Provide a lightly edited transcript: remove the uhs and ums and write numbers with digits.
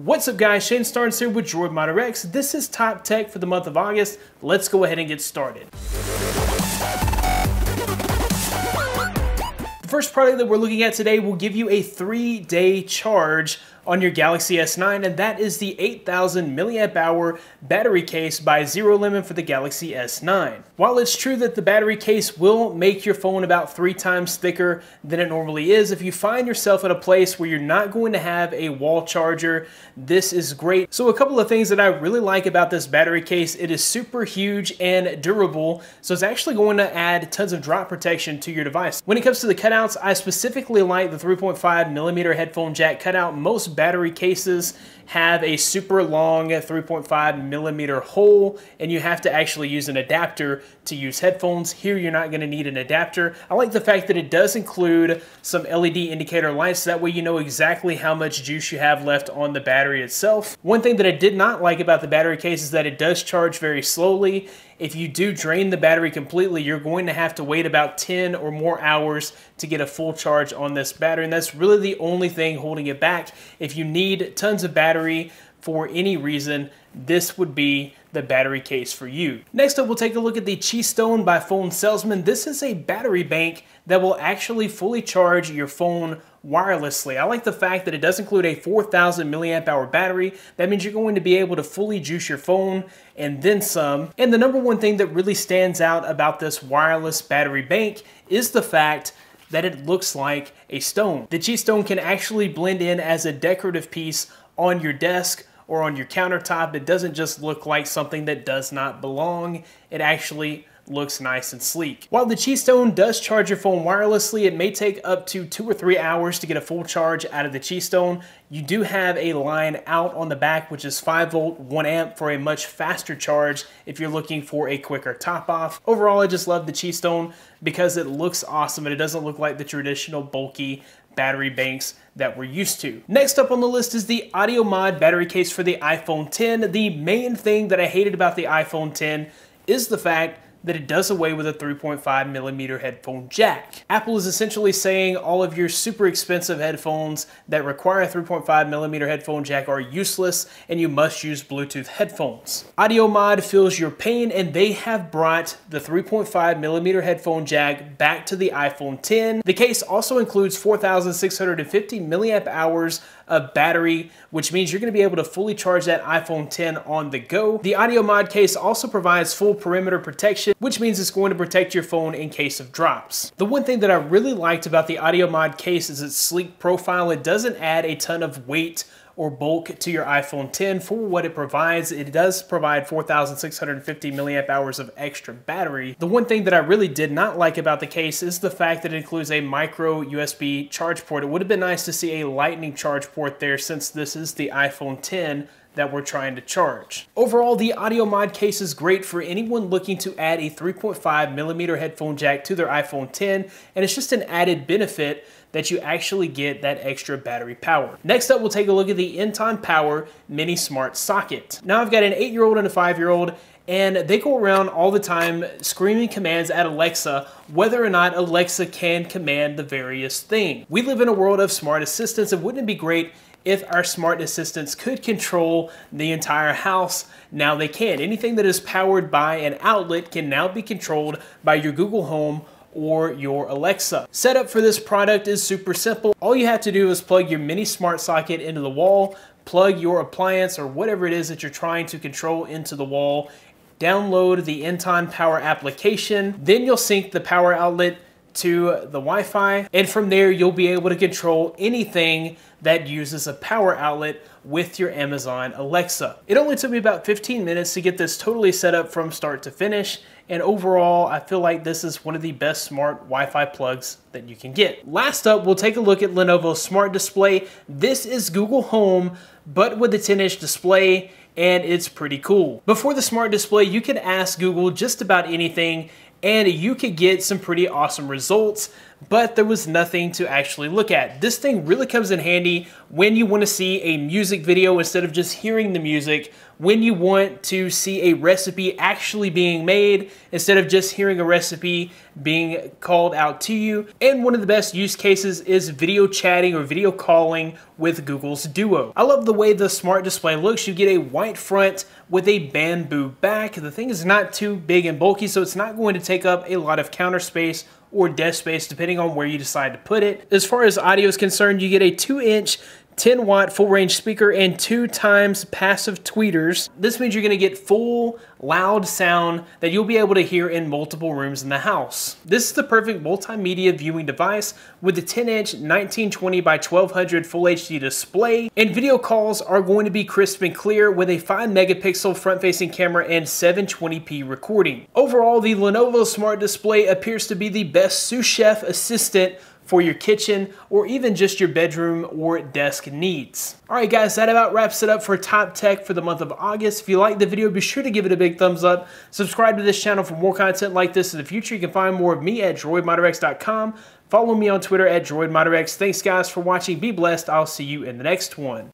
What's up guys, Shane Starnes here with Zerolemon X. This is Top Tech for the month of August. Let's go ahead and get started. The first product that we're looking at today will give you a 3-day charge on your Galaxy S9, and that is the 8,000 milliamp hour battery case by Zerolemon for the Galaxy S9. While it's true that the battery case will make your phone about 3 times thicker than it normally is, if you find yourself at a place where you're not going to have a wall charger, this is great. So a couple of things that I really like about this battery case: it is super huge and durable, so it's actually going to add tons of drop protection to your device. When it comes to the cutouts, I specifically like the 3.5 millimeter headphone jack cutout. Most battery cases have a super long 3.5 millimeter hole, and you have to actually use an adapter to use headphones. Here you're not going to need an adapter. I like the fact that it does include some LED indicator lights, that way you know exactly how much juice you have left on the battery itself. One thing that I did not like about the battery case is that it does charge very slowly. If you do drain the battery completely, you're going to have to wait about 10 or more hours to get a full charge on this battery, and that's really the only thing holding it back. If you need tons of battery for any reason, this would be the battery case for you. Next up, we'll take a look at the Keystone by Phone Salesman. This is a battery bank that will actually fully charge your phone wirelessly. I like the fact that it does include a 4,000 milliamp hour battery. That means you're going to be able to fully juice your phone and then some. And the number one thing that really stands out about this wireless battery bank is the fact that it looks like a stone. The Keystone can actually blend in as a decorative piece on your desk or on your countertop. It doesn't just look like something that does not belong. It actually looks nice and sleek. While the Keystone does charge your phone wirelessly, it may take up to 2 or 3 hours to get a full charge out of the Keystone. You do have a line out on the back, which is 5 volt, 1 amp for a much faster charge if you're looking for a quicker top off. Overall, I just love the Keystone because it looks awesome and it doesn't look like the traditional bulky battery banks that we're used to. Next up on the list is the Audio Mod battery case for the iPhone X. The main thing that I hated about the iPhone X is the fact that it does away with a 3.5 millimeter headphone jack. Apple is essentially saying all of your super expensive headphones that require a 3.5 millimeter headphone jack are useless and you must use Bluetooth headphones. Audio Mod feels your pain, and they have brought the 3.5 millimeter headphone jack back to the iPhone X. The case also includes 4,650 milliamp hours of battery, which means you're going to be able to fully charge that iPhone X on the go. The Audio Mod case also provides full perimeter protection, which means it's going to protect your phone in case of drops. The one thing that I really liked about the Audio Mod case is its sleek profile. It doesn't add a ton of weight or bulk to your iPhone X for what it provides. It does provide 4,650 milliamp hours of extra battery. The one thing that I really did not like about the case is the fact that it includes a micro USB charge port. It would have been nice to see a lightning charge port there, since this is the iPhone X that we're trying to charge. Overall, the Audio Mod case is great for anyone looking to add a 3.5 millimeter headphone jack to their iPhone X, and it's just an added benefit that you actually get that extra battery power. Next up, we'll take a look at the Inton Power Mini Smart Socket. Now I've got an 8-year-old and a 5-year-old, and they go around all the time screaming commands at Alexa, whether or not Alexa can command the various things. We live in a world of smart assistants, and wouldn't it be great if our smart assistants could control the entire house? Now they can. Anything that is powered by an outlet can now be controlled by your Google Home or your Alexa. Setup for this product is super simple. All you have to do is plug your mini smart socket into the wall, plug your appliance or whatever it is that you're trying to control into the wall, download the Inton Power application, then you'll sync the power outlet to the Wi-Fi, and from there you'll be able to control anything that uses a power outlet with your Amazon Alexa. It only took me about 15 minutes to get this totally set up from start to finish, and overall I feel like this is one of the best smart Wi-Fi plugs that you can get. Last up, we'll take a look at Lenovo's Smart Display. This is Google Home, but with a 10-inch display, and it's pretty cool. Before the Smart Display, you could ask Google just about anything, and you could get some pretty awesome results. but there was nothing to actually look at. This thing really comes in handy when you want to see a music video instead of just hearing the music, when you want to see a recipe actually being made instead of just hearing a recipe being called out to you. And one of the best use cases is video chatting or video calling with Google's Duo. I love the way the smart display looks. You get a white front with a bamboo back. The thing is not too big and bulky, so it's not going to take up a lot of counter space or desk space depending on where you decide to put it. As far as audio is concerned, you get a 2-inch 10-watt full-range speaker and 2 times passive tweeters. This means you're going to get full, loud sound that you'll be able to hear in multiple rooms in the house. This is the perfect multimedia viewing device with a 10-inch 1920 by 1200 Full HD display, and video calls are going to be crisp and clear with a 5-megapixel front-facing camera and 720p recording. Overall, the Lenovo Smart Display appears to be the best sous chef assistant for your kitchen or even just your bedroom or desk needs. Alright guys, that about wraps it up for Top Tech for the month of August. If you liked the video, be sure to give it a big thumbs up. Subscribe to this channel for more content like this in the future. You can find more of me at droidmodderx.com. Follow me on Twitter at droidmodderx. Thanks guys for watching. Be blessed. I'll see you in the next one.